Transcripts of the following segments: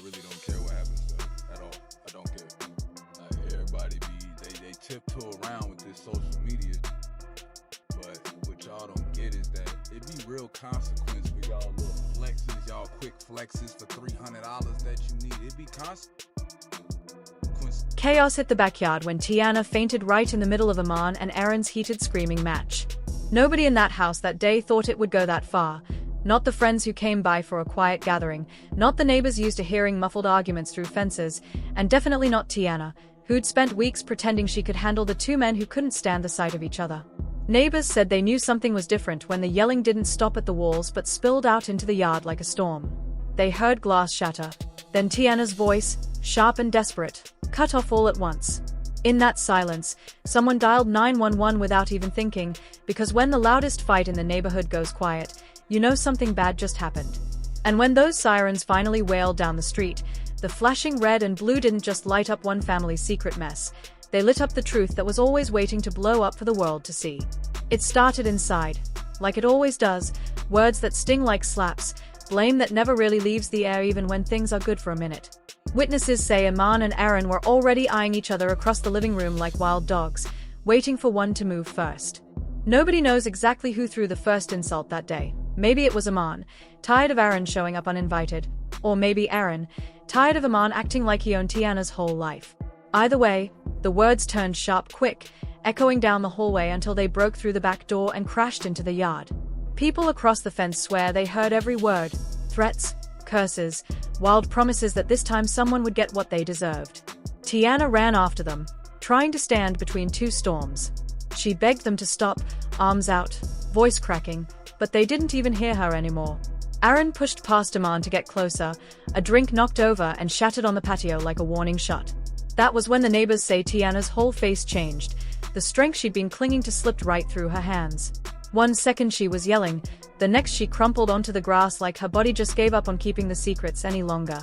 really don't care what happens to us at all. I don't care. Like, everybody they tiptoe around with this social media. But what y'all don't get is that it be real consequence for y'all little flexes, y'all quick flexes for $300 that you need. It be consequence. Chaos hit the backyard when Teyana fainted right in the middle of Iman and Aaron's heated screaming match. Nobody in that house that day thought it would go that far. Not the friends who came by for a quiet gathering, not the neighbors used to hearing muffled arguments through fences, and definitely not Teyana, who'd spent weeks pretending she could handle the two men who couldn't stand the sight of each other. Neighbors said they knew something was different when the yelling didn't stop at the walls but spilled out into the yard like a storm. They heard glass shatter. Then Teyana's voice, sharp and desperate, cut off all at once. In that silence, someone dialed 911 without even thinking, because when the loudest fight in the neighborhood goes quiet, you know something bad just happened. And when those sirens finally wailed down the street, the flashing red and blue didn't just light up one family's secret mess. They lit up the truth that was always waiting to blow up for the world to see. It started inside. Like it always does, words that sting like slaps, blame that never really leaves the air even when things are good for a minute. Witnesses say Iman and Aaron were already eyeing each other across the living room like wild dogs, waiting for one to move first. Nobody knows exactly who threw the first insult that day. Maybe it was Iman, tired of Aaron showing up uninvited. Or maybe Aaron, tired of Iman acting like he owned Teyana's whole life. Either way, the words turned sharp quick, echoing down the hallway until they broke through the back door and crashed into the yard. People across the fence swear they heard every word, threats, curses, wild promises that this time someone would get what they deserved. Teyana ran after them, trying to stand between two storms. She begged them to stop, arms out, voice cracking, but they didn't even hear her anymore. Aaron pushed past Iman to get closer, a drink knocked over and shattered on the patio like a warning shot. That was when the neighbors say Teyana's whole face changed. The strength she'd been clinging to slipped right through her hands. 1 second she was yelling, the next she crumpled onto the grass like her body just gave up on keeping the secrets any longer.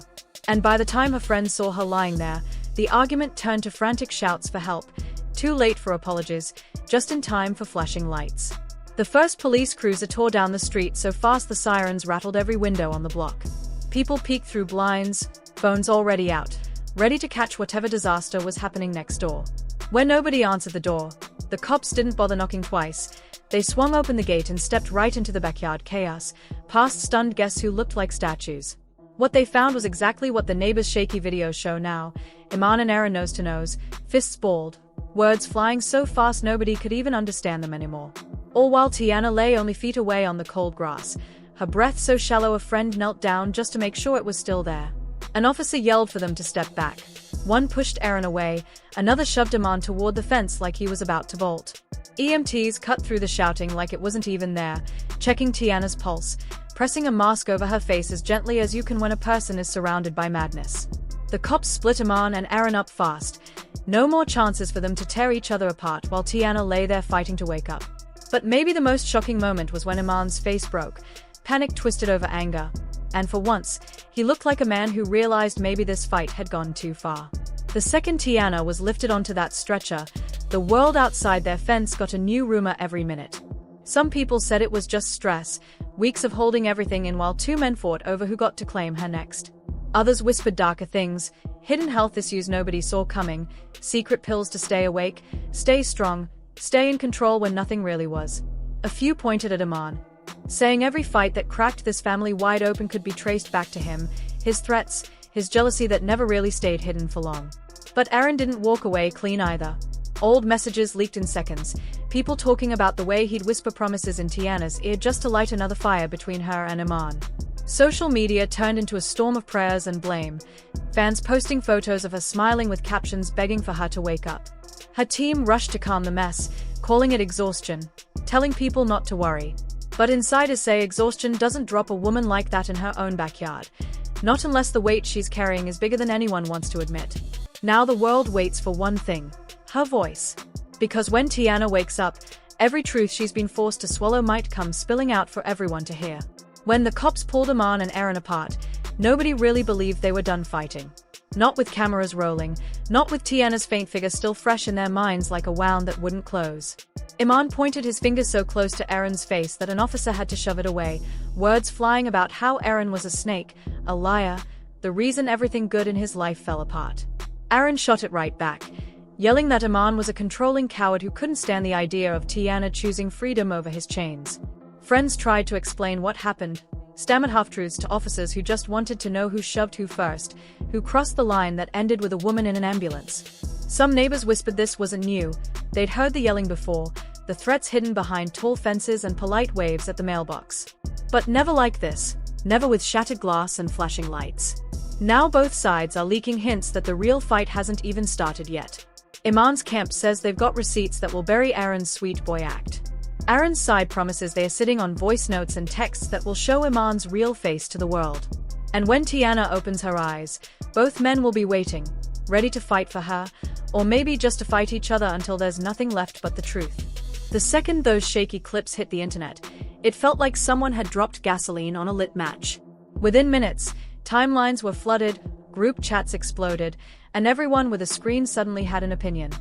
And by the time her friends saw her lying there, the argument turned to frantic shouts for help, too late for apologies, just in time for flashing lights. The first police cruiser tore down the street so fast the sirens rattled every window on the block. People peeked through blinds, phones already out, ready to catch whatever disaster was happening next door. When nobody answered the door, the cops didn't bother knocking twice. They swung open the gate and stepped right into the backyard chaos, past stunned guests who looked like statues. What they found was exactly what the neighbors' shaky videos show now: Iman and Aaron nose to nose, fists balled, words flying so fast nobody could even understand them anymore. All while Teyana lay only feet away on the cold grass, her breath so shallow a friend knelt down just to make sure it was still there. An officer yelled for them to step back. One pushed Aaron away, another shoved Iman toward the fence like he was about to bolt. EMTs cut through the shouting like it wasn't even there, checking Teyana's pulse, pressing a mask over her face as gently as you can when a person is surrounded by madness. The cops split Iman and Aaron up fast. No more chances for them to tear each other apart while Teyana lay there fighting to wake up. But maybe the most shocking moment was when Iman's face broke, panic twisted over anger. And for once, he looked like a man who realized maybe this fight had gone too far. The second Teyana was lifted onto that stretcher, the world outside their fence got a new rumor every minute. Some people said it was just stress, weeks of holding everything in while two men fought over who got to claim her next. Others whispered darker things, hidden health issues nobody saw coming, secret pills to stay awake, stay strong, stay in control when nothing really was. A few pointed at Iman, saying every fight that cracked this family wide open could be traced back to him, his threats, his jealousy that never really stayed hidden for long. But Aaron didn't walk away clean either. Old messages leaked in seconds, people talking about the way he'd whisper promises in Teyana's ear just to light another fire between her and Iman. Social media turned into a storm of prayers and blame, fans posting photos of her smiling with captions begging for her to wake up. Her team rushed to calm the mess, calling it exhaustion, telling people not to worry. But insiders say exhaustion doesn't drop a woman like that in her own backyard. Not unless the weight she's carrying is bigger than anyone wants to admit. Now the world waits for one thing: her voice. Because when Teyana wakes up, every truth she's been forced to swallow might come spilling out for everyone to hear. When the cops pulled Iman and Aaron apart, nobody really believed they were done fighting. Not with cameras rolling, not with Teyana's faint figure still fresh in their minds like a wound that wouldn't close. Iman pointed his finger so close to Aaron's face that an officer had to shove it away, words flying about how Aaron was a snake, a liar, the reason everything good in his life fell apart. Aaron shot it right back, yelling that Iman was a controlling coward who couldn't stand the idea of Teyana choosing freedom over his chains. Friends tried to explain what happened, stammered half-truths to officers who just wanted to know who shoved who first, who crossed the line that ended with a woman in an ambulance. Some neighbors whispered this wasn't new, they'd heard the yelling before, the threats hidden behind tall fences and polite waves at the mailbox. But never like this, never with shattered glass and flashing lights. Now both sides are leaking hints that the real fight hasn't even started yet. Iman's camp says they've got receipts that will bury Aaron's sweet boy act. Aaron's side promises they are sitting on voice notes and texts that will show Iman's real face to the world. And when Teyana opens her eyes, both men will be waiting, ready to fight for her, or maybe just to fight each other until there's nothing left but the truth. The second those shaky clips hit the internet, it felt like someone had dropped gasoline on a lit match. Within minutes, timelines were flooded, group chats exploded, and everyone with a screen suddenly had an opinion.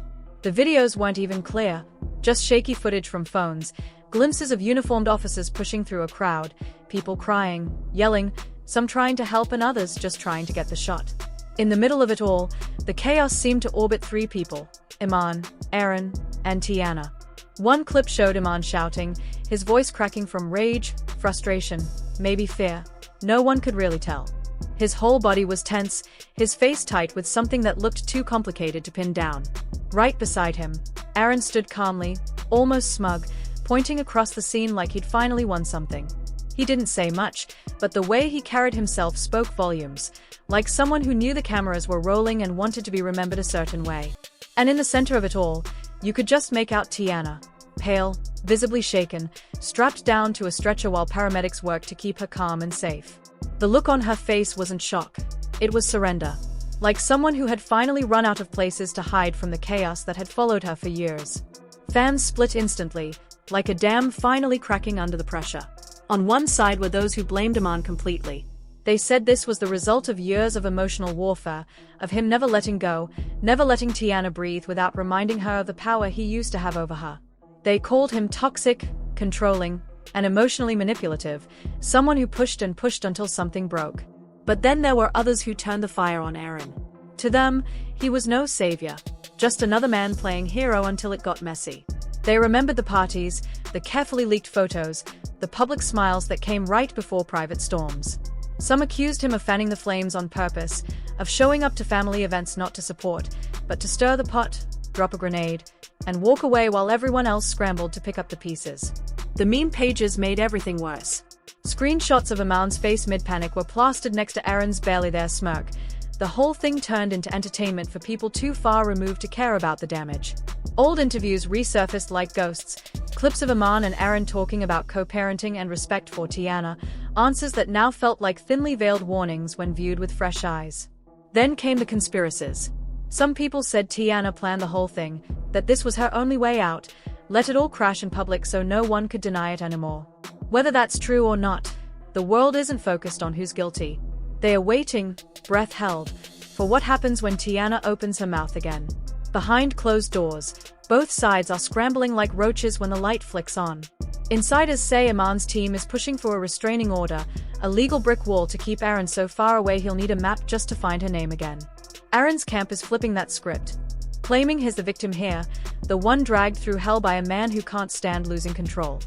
The videos weren't even clear, just shaky footage from phones, glimpses of uniformed officers pushing through a crowd, people crying, yelling, some trying to help and others just trying to get the shot. In the middle of it all, the chaos seemed to orbit three people: Iman, Aaron, and Teyana. One clip showed Iman shouting, his voice cracking from rage, frustration, maybe fear. No one could really tell. His whole body was tense, his face tight with something that looked too complicated to pin down. Right beside him, Aaron stood calmly, almost smug, pointing across the scene like he'd finally won something. He didn't say much, but the way he carried himself spoke volumes, like someone who knew the cameras were rolling and wanted to be remembered a certain way. And in the center of it all, you could just make out Teyana, pale, visibly shaken, strapped down to a stretcher while paramedics worked to keep her calm and safe. The look on her face wasn't shock, it was surrender, like someone who had finally run out of places to hide from the chaos that had followed her for years. Fans split instantly, like a dam finally cracking under the pressure. On one side were those who blamed Iman completely. They said this was the result of years of emotional warfare, of him never letting go, never letting Teyana breathe without reminding her of the power he used to have over her. They called him toxic, controlling, and emotionally manipulative, someone who pushed and pushed until something broke. But then there were others who turned the fire on Aaron. To them, he was no savior, just another man playing hero until it got messy. They remembered the parties, the carefully leaked photos, the public smiles that came right before private storms. Some accused him of fanning the flames on purpose, of showing up to family events not to support, but to stir the pot, drop a grenade, and walk away while everyone else scrambled to pick up the pieces. The meme pages made everything worse. Screenshots of Iman's face mid-panic were plastered next to Aaron's barely there smirk. The whole thing turned into entertainment for people too far removed to care about the damage. Old interviews resurfaced like ghosts, clips of Iman and Aaron talking about co-parenting and respect for Teyana, answers that now felt like thinly veiled warnings when viewed with fresh eyes. Then came the conspiracies. Some people said Teyana planned the whole thing, that this was her only way out, let it all crash in public so no one could deny it anymore. Whether that's true or not, the world isn't focused on who's guilty. They are waiting, breath held, for what happens when Teyana opens her mouth again. Behind closed doors, both sides are scrambling like roaches when the light flicks on. Insiders say Iman's team is pushing for a restraining order, a legal brick wall to keep Aaron so far away he'll need a map just to find her name again. Aaron's camp is flipping that script, claiming he's the victim here, the one dragged through hell by a man who can't stand losing control.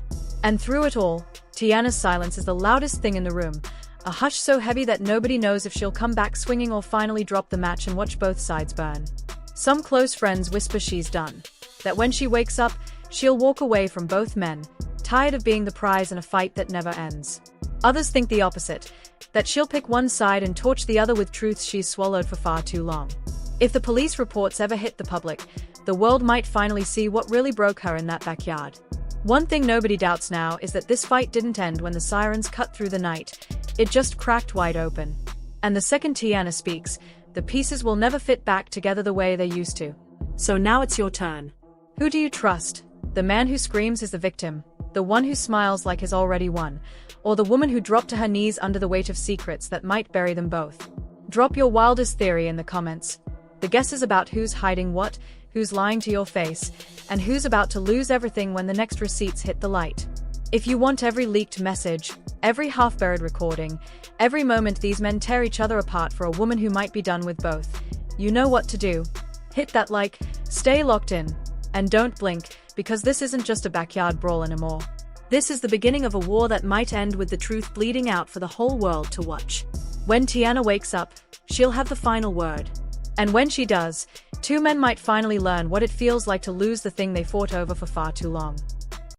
And through it all, Teyana's silence is the loudest thing in the room, a hush so heavy that nobody knows if she'll come back swinging or finally drop the match and watch both sides burn. Some close friends whisper she's done, that when she wakes up, she'll walk away from both men, tired of being the prize in a fight that never ends. Others think the opposite, that she'll pick one side and torch the other with truths she's swallowed for far too long. If the police reports ever hit the public, the world might finally see what really broke her in that backyard. One thing nobody doubts now is that this fight didn't end when the sirens cut through the night, it just cracked wide open. And the second Teyana speaks, the pieces will never fit back together the way they used to. So now it's your turn. Who do you trust? The man who screams is the victim, the one who smiles like he's already won, or the woman who dropped to her knees under the weight of secrets that might bury them both? Drop your wildest theory in the comments. The guesses about who's hiding what, who's lying to your face, and who's about to lose everything when the next receipts hit the light. If you want every leaked message, every half-buried recording, every moment these men tear each other apart for a woman who might be done with both, you know what to do. Hit that like, stay locked in, and don't blink, because this isn't just a backyard brawl anymore. This is the beginning of a war that might end with the truth bleeding out for the whole world to watch. When Teyana wakes up, she'll have the final word. And when she does, two men might finally learn what it feels like to lose the thing they fought over for far too long.